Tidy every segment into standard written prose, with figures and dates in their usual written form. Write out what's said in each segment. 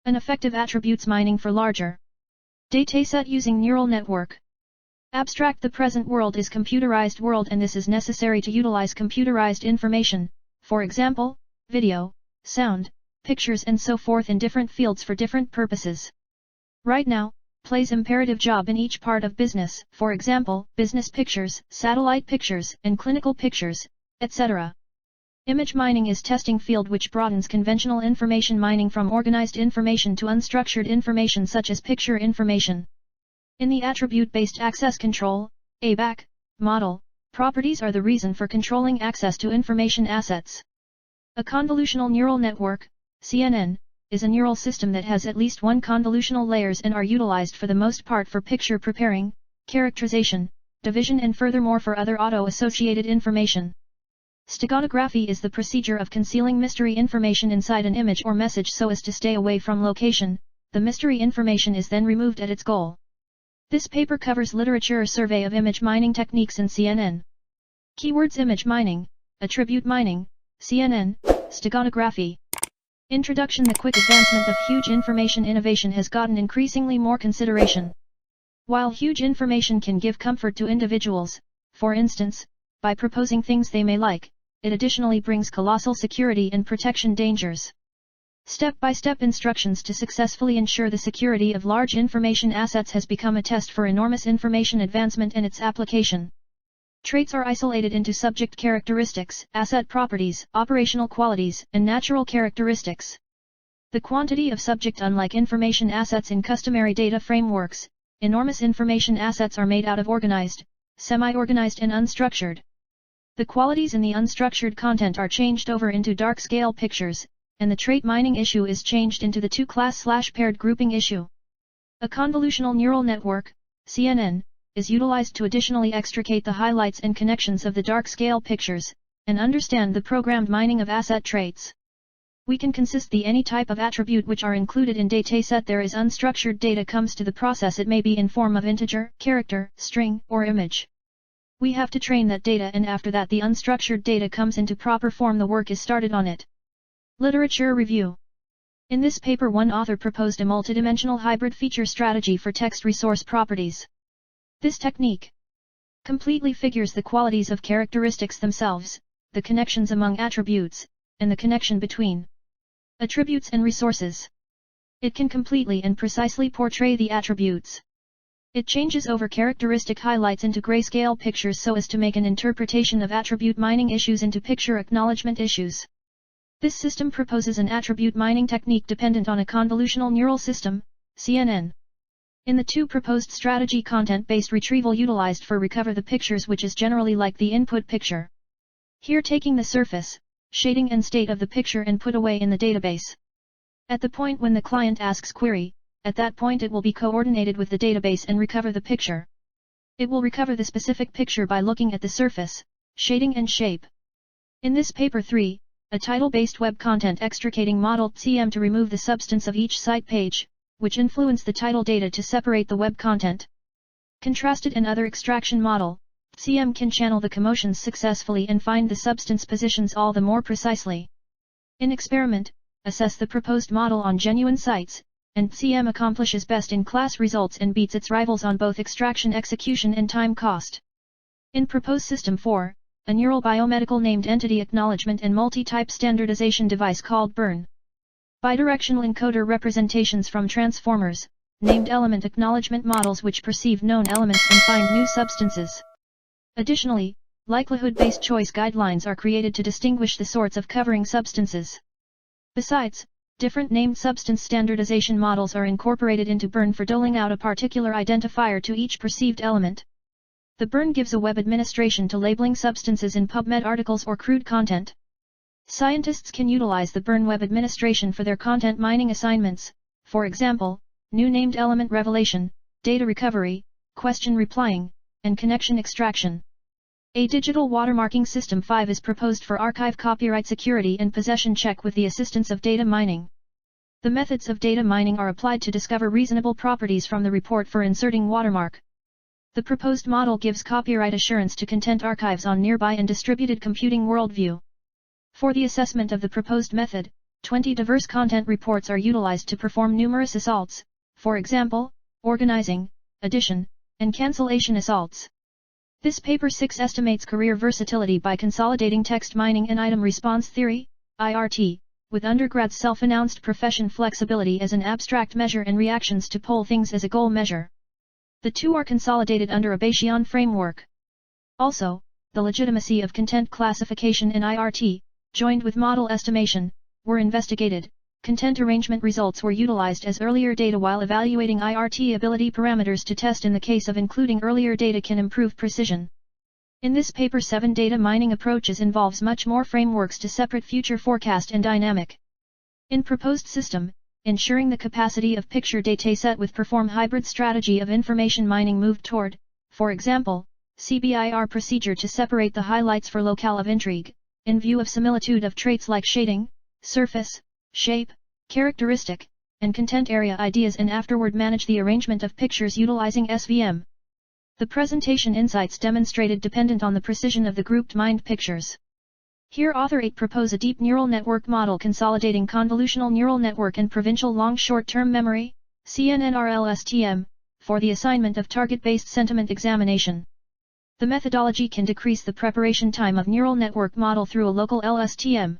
An effective attributes mining for larger dataset using neural network. Abstract: the present world is computerized world, and this is necessary to utilize computerized information, for example, video, sound, pictures and so forth in different fields for different purposes. Right now, plays imperative job in each part of business, for example, business pictures, satellite pictures, and clinical pictures, etc. Image mining is testing field which broadens conventional information mining from organized information to unstructured information such as picture information. In the attribute-based access control, ABAC, model, properties are the reason for controlling access to information assets. A convolutional neural network, CNN, is a neural system that has at least one convolutional layers and are utilized for the most part for picture preparing, characterization, division and furthermore for other auto-associated information. Steganography is the procedure of concealing mystery information inside an image or message so as to stay away from location. The mystery information is then removed at its goal. This paper covers literature survey of image mining techniques in CNN. Keywords: image mining, attribute mining, CNN, steganography. Introduction: the quick advancement of huge information innovation has gotten increasingly more consideration. While huge information can give comfort to individuals, for instance, by proposing things they may like, it additionally brings colossal security and protection dangers. Step-by-step instructions to successfully ensure the security of large information assets has become a test for enormous information advancement and its application. Traits are isolated into subject characteristics, asset properties, operational qualities, and natural characteristics. The quantity of subject: unlike information assets in customary data frameworks, enormous information assets are made out of organized, semi-organized and unstructured. The qualities in the unstructured content are changed over into dark-scale pictures, and the trait mining issue is changed into the two-class/paired grouping issue. A convolutional neural network, CNN, is utilized to additionally extricate the highlights and connections of the dark-scale pictures, and understand the programmed mining of asset traits. We can consist the any type of attribute which are included in dataset. There is unstructured data comes to the process. It may be in form of integer, character, string, or image. We have to train that data, and after that the unstructured data comes into proper form. The work is started on it. Literature review. In this paper, one author proposed a multidimensional hybrid feature strategy for text resource properties. This technique completely figures the qualities of characteristics themselves, the connections among attributes, and the connection between attributes and resources. It can completely and precisely portray the attributes. It changes over characteristic highlights into grayscale pictures so as to make an interpretation of attribute mining issues into picture acknowledgement issues. This system proposes an attribute mining technique dependent on a convolutional neural system, CNN. In the two proposed strategy, content-based retrieval utilized for recover the pictures, which is generally like the input picture. Here taking the surface, shading and state of the picture and put away in the database. At the point when the client asks query, at that point it will be coordinated with the database and recover the picture. It will recover the specific picture by looking at the surface, shading and shape. In this paper 3, a title-based web content extricating model CM to remove the substance of each site page, which influence the title data to separate the web content. Contrasted and other extraction model, CM can channel the commotions successfully and find the substance positions all the more precisely. In experiment, assess the proposed model on genuine sites, and CM accomplishes best-in-class results and beats its rivals on both extraction execution and time cost. In proposed system 4, a neural biomedical named entity acknowledgement and multi-type standardization device called BERN. Bidirectional encoder representations from transformers, named element acknowledgement models which perceive known elements and find new substances. Additionally, likelihood-based choice guidelines are created to distinguish the sorts of covering substances. Besides, different named substance standardization models are incorporated into BERN for doling out a particular identifier to each perceived element. The BERN gives a web administration to labeling substances in PubMed articles or crude content. Scientists can utilize the BERN web administration for their content mining assignments, for example, new named element revelation, data recovery, question replying, and connection extraction. A digital watermarking system 5 is proposed for archive copyright security and possession check with the assistance of data mining. The methods of data mining are applied to discover reasonable properties from the report for inserting watermark. The proposed model gives copyright assurance to content archives on nearby and distributed computing worldview. For the assessment of the proposed method, 20 diverse content reports are utilized to perform numerous assaults, for example, organizing, addition, and cancellation assaults. This paper 6 estimates career versatility by consolidating text mining and item response theory, IRT, with undergrad's self-announced profession flexibility as an abstract measure and reactions to poll things as a goal measure. The two are consolidated under a Bayesian framework. Also, the legitimacy of content classification and IRT, joined with model estimation, were investigated. Content arrangement results were utilized as earlier data while evaluating IRT ability parameters to test in the case of including earlier data can improve precision. In this paper 7 data mining approaches involves much more frameworks to separate future forecast and dynamic. In proposed system, ensuring the capacity of picture dataset with perform hybrid strategy of information mining moved toward, for example, CBIR procedure to separate the highlights for locale of intrigue, in view of similitude of traits like shading, surface, shape, characteristic, and content area ideas and afterward manage the arrangement of pictures utilizing SVM. The presentation insights demonstrated dependent on the precision of the grouped mined pictures. Here author 8 propose a deep neural network model consolidating convolutional neural network and provincial long short-term memory, CNNRLSTM, for the assignment of target-based sentiment examination. The methodology can decrease the preparation time of neural network model through a local LSTM.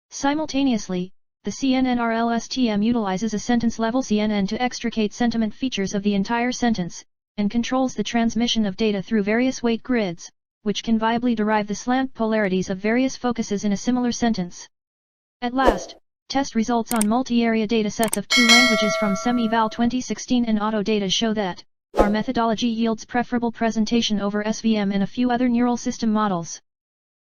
Simultaneously, the CNNRLSTM utilizes a sentence-level CNN to extricate sentiment features of the entire sentence, and controls the transmission of data through various weight grids, which can viably derive the slant polarities of various focuses in a similar sentence. At last, test results on multi-area datasets of 2 languages from SemEval 2016 and Autodata show that our methodology yields preferable presentation over SVM and a few other neural system models.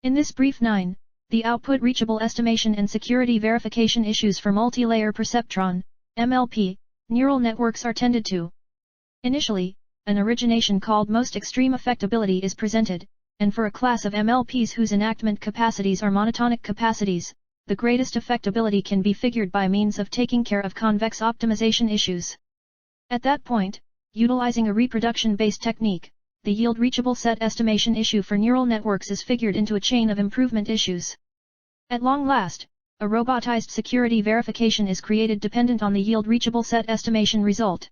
In this brief 9, the output reachable estimation and security verification issues for multi-layer perceptron, MLP, neural networks are tended to. Initially, an origination called most extreme affectability is presented, and for a class of MLPs whose enactment capacities are monotonic capacities, the greatest affectability can be figured by means of taking care of convex optimization issues. At that point, utilizing a reproduction-based technique, the yield reachable set estimation issue for neural networks is figured into a chain of improvement issues. At long last, a robotized security verification is created dependent on the yield reachable set estimation result.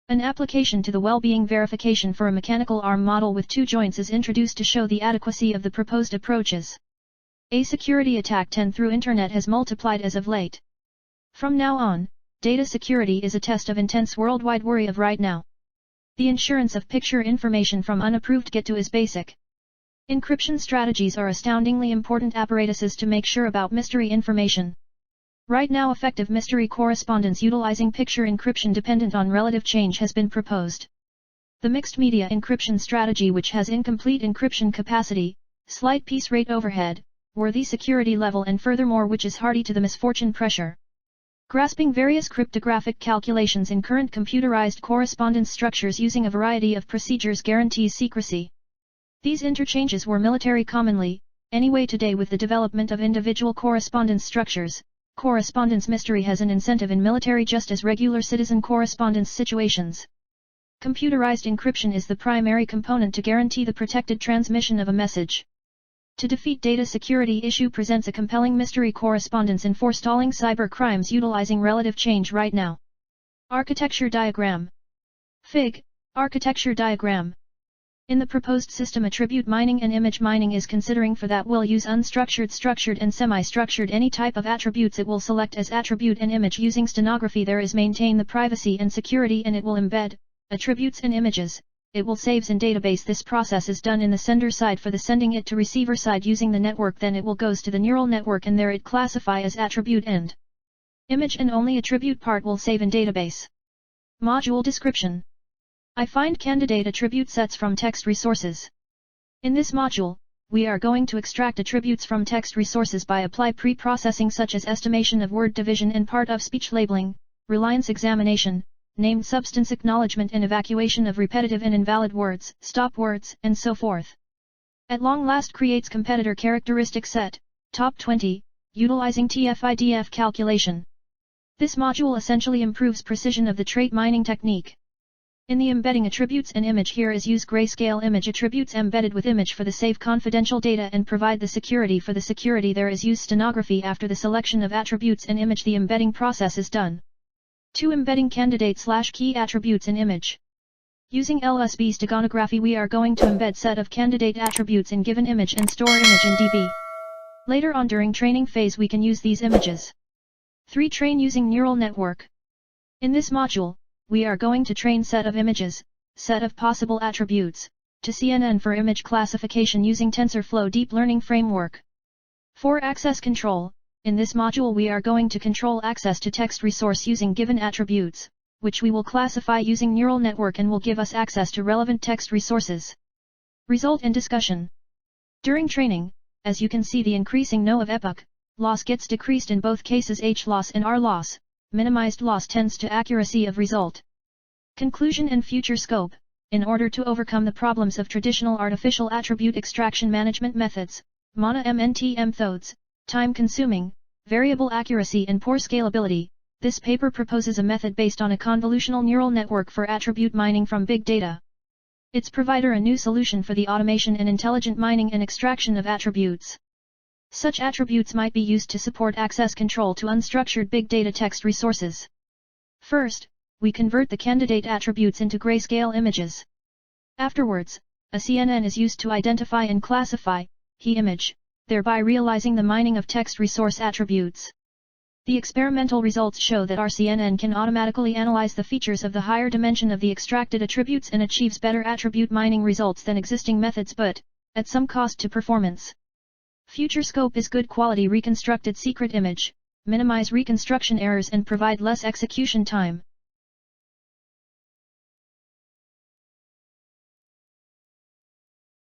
An application to the well-being verification for a mechanical arm model with 2 joints is introduced to show the adequacy of the proposed approaches. A security attack 10 through Internet has multiplied as of late. From now on, data security is a test of intense worldwide worry of right now. The insurance of picture information from unapproved get to is basic. Encryption strategies are astoundingly important apparatuses to make sure about mystery information. Right now effective mystery correspondence utilizing picture encryption dependent on relative change has been proposed. The mixed media encryption strategy which has incomplete encryption capacity, slight piece rate overhead, worthy security level and furthermore which is hardy to the misfortune pressure. Grasping various cryptographic calculations in current computerized correspondence structures using a variety of procedures guarantees secrecy. These interchanges were military commonly, anyway today with the development of individual correspondence structures. Correspondence mystery has an incentive in military just as regular citizen correspondence situations. Computerized encryption is the primary component to guarantee the protected transmission of a message. To defeat data security issue presents a compelling mystery correspondence in forestalling cyber crimes utilizing relative change right now. Architecture diagram. Fig. Architecture diagram. In the proposed system attribute mining and image mining is considering for that will use unstructured, structured and semi-structured any type of attributes it will select as attribute and image using Steganography there is maintain the privacy and security and it will embed attributes and images, it will saves in database this process is done in the sender side for the sending it to receiver side using the network then it will goes to the neural network and there it classify as attribute and image and only attribute part will save in database. Module description. I find candidate attribute sets from text resources. In this module, we are going to extract attributes from text resources by apply pre-processing such as estimation of word division and part of speech labeling, reliance examination, named substance acknowledgement and evacuation of repetitive and invalid words, stop words, and so forth. At long last creates competitor characteristic set, top 20, utilizing TF-IDF calculation. This module essentially improves precision of the trait mining technique. In the embedding attributes and image, here is use grayscale image attributes embedded with image for the save confidential data and provide the security. For the security, there is use steganography after the selection of attributes and image the embedding process is done. 2. Embedding candidate/key attributes in image. Using LSB steganography, we are going to embed set of candidate attributes in given image and store image in DB. Later on during training phase we can use these images. 3. Train using neural network. In this module, we are going to train set of images, set of possible attributes, to CNN for image classification using TensorFlow deep learning framework. 4. Access control. In this module we are going to control access to text resource using given attributes, which we will classify using neural network and will give us access to relevant text resources. Result and discussion. During training, as you can see, the increasing No of epoch, loss gets decreased in both cases, H loss and R loss. Minimized loss tends to accuracy of result. Conclusion and future scope. In order to overcome the problems of traditional artificial attribute extraction management methods, MANA-MNT methods, time-consuming, variable accuracy and poor scalability, this paper proposes a method based on a convolutional neural network for attribute mining from big data. It's provider a new solution for the automation and intelligent mining and extraction of attributes. Such attributes might be used to support access control to unstructured big data text resources. First, we convert the candidate attributes into grayscale images. Afterwards, a CNN is used to identify and classify key image, thereby realizing the mining of text resource attributes. The experimental results show that our CNN can automatically analyze the features of the higher dimension of the extracted attributes and achieves better attribute mining results than existing methods, but at some cost to performance. Future scope is good quality reconstructed secret image, minimize reconstruction errors and provide less execution time.